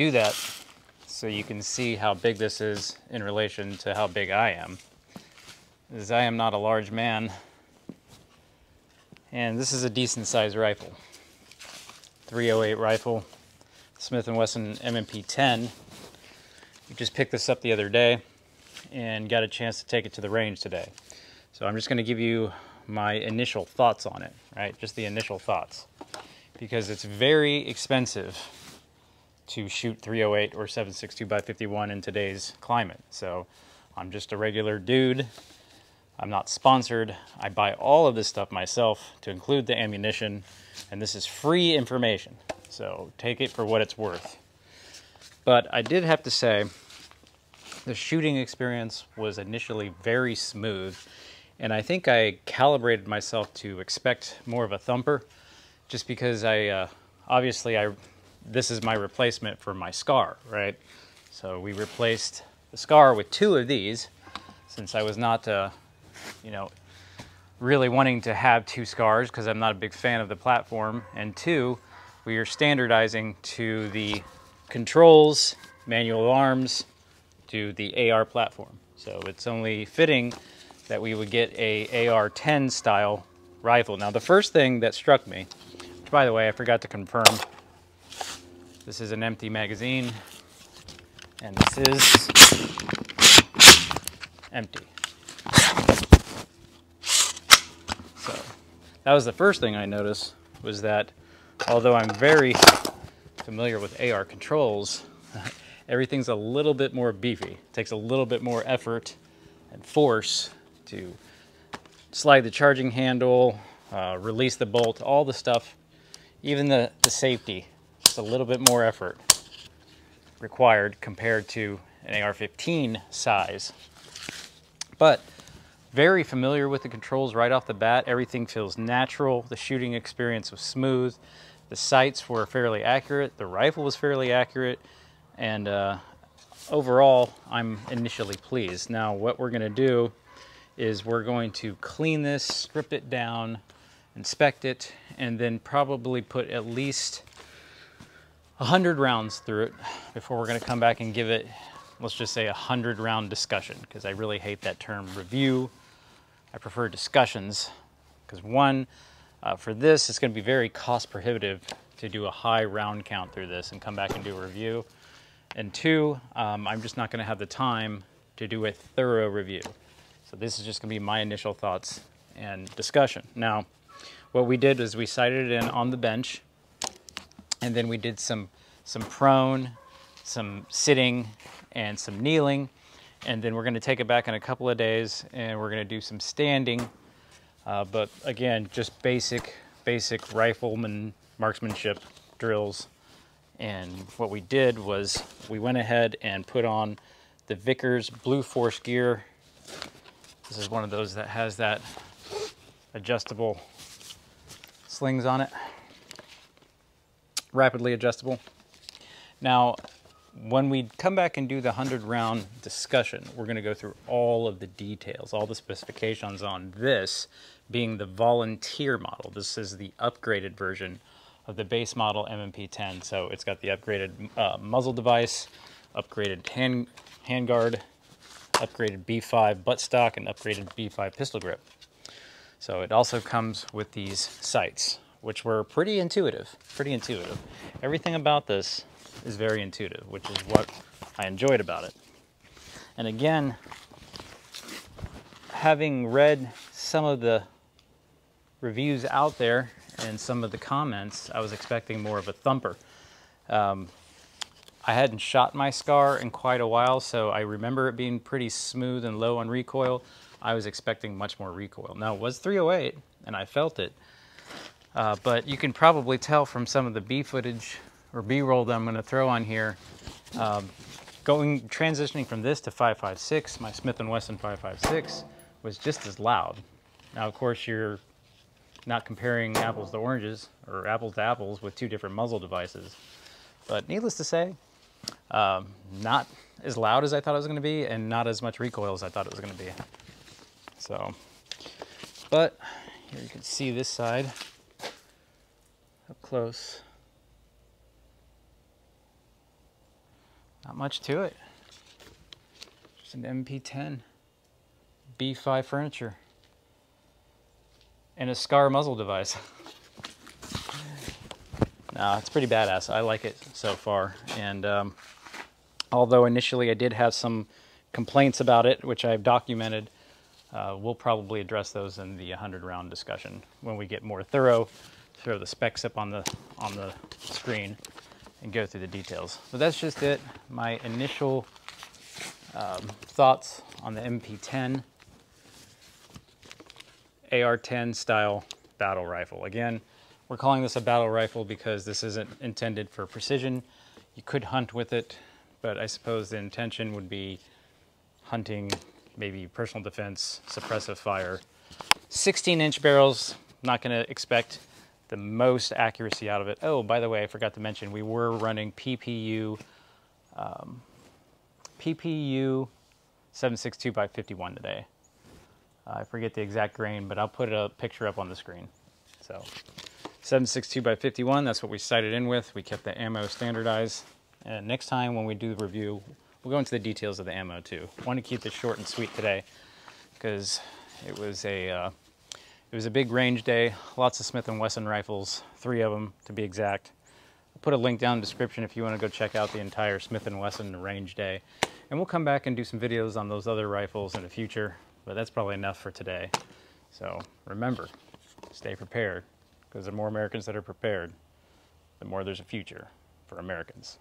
do that so you can see how big this is in relation to how big I am, as I am not a large man. And this is a decent sized rifle. 308 rifle, Smith & Wesson M&P10. We just picked this up the other day and got a chance to take it to the range today. So I'm just going to give you my initial thoughts on it, right? Just the initial thoughts. Because it's very expensive to shoot 308 or 7.62 by 51 in today's climate. So I'm just a regular dude. I'm not sponsored. I buy all of this stuff myself to include the ammunition, and this is free information. So take it for what it's worth. But I did have to say, the shooting experience was initially very smooth, and I think I calibrated myself to expect more of a thumper, just because this is my replacement for my SCAR, right? So we replaced the SCAR with 2 of these, since I was not, really wanting to have 2 SCARs, because I'm not a big fan of the platform, and 2, we are standardizing to the controls, manual arms, to the AR platform. So it's only fitting that we would get a AR-10 style rifle. Now the first thing that struck me, which by the way I forgot to confirm, this is an empty magazine, and this is empty. So that was the first thing I noticed, was that although I'm very familiar with AR controls, everything's a little bit more beefy. It takes a little bit more effort and force to slide the charging handle, release the bolt, all the stuff, even the safety. Just a little bit more effort required compared to an AR-15 size. But very familiar with the controls right off the bat. Everything feels natural. The shooting experience was smooth. The sights were fairly accurate. The rifle was fairly accurate. And overall, I'm initially pleased. Now, what we're going to do is we're going to clean this, strip it down, inspect it, and then probably put at least 100 rounds through it before we're going to come back and give it, let's just say, a 100-round discussion, because I really hate that term review. I prefer discussions, because one, for this, it's going to be very cost prohibitive to do a high round count through this and come back and do a review. And 2, I'm just not going to have the time to do a thorough review. So this is just going to be my initial thoughts and discussion. Now, what we did is we sighted it in on the bench, and then we did some prone, some sitting, and some kneeling. And then we're going to take it back in a couple of days, and we're going to do some standing. But again, just basic rifleman marksmanship drills. And what we did was we went ahead and put on the Vickers Blue Force gear. This is one of those that has that adjustable slings on it, rapidly adjustable. Now, when we come back and do the 100-round discussion, we're going to go through all of the details, all the specifications on this being the Volunteer model. This is the upgraded version of the base model M&P10. So it's got the upgraded muzzle device, upgraded handguard, upgraded B5 buttstock, and upgraded B5 pistol grip. So it also comes with these sights, which were pretty intuitive. Everything about this is very intuitive, which is what I enjoyed about it. And again, having read some of the reviews out there and some of the comments, I was expecting more of a thumper. I hadn't shot my SCAR in quite a while, so I remember it being pretty smooth and low on recoil. I was expecting much more recoil. Now, it was 308, and I felt it, but you can probably tell from some of the B footage or B-roll that I'm going to throw on here, transitioning from this to 5.56, my Smith & Wesson 5.56 was just as loud. Now, of course, you're not comparing apples to oranges or apples to apples with 2 different muzzle devices, but needless to say, not as loud as I thought it was going to be, and not as much recoil as I thought it was going to be. So, but here you can see this side up close. Not much to it. Just an MP10 B5 furniture and a SCAR muzzle device. No, it's pretty badass. I like it so far. And although initially I did have some complaints about it, which I've documented, we'll probably address those in the 100-round discussion when we get more thorough, throw the specs up on the screen, and go through the details. But that's just it. My initial thoughts on the MP10 AR-10 style battle rifle. Again, we're calling this a battle rifle because this isn't intended for precision. You could hunt with it, but I suppose the intention would be hunting, maybe personal defense, suppressive fire. 16-inch barrels, not going to expect the most accuracy out of it. Oh, by the way, I forgot to mention, we were running PPU 7.62x51 today. I forget the exact grain, but I'll put a picture up on the screen. So 7.62x51, that's what we sighted in with. We kept the ammo standardized. And next time when we do the review, we'll go into the details of the ammo too. I want to keep this short and sweet today because it was a big range day. Lots of Smith & Wesson rifles, 3 of them to be exact. I'll put a link down in the description if you want to go check out the entire Smith & Wesson range day. And we'll come back and do some videos on those other rifles in the future, but that's probably enough for today. So remember, stay prepared, because the more Americans that are prepared, the more there's a future for Americans.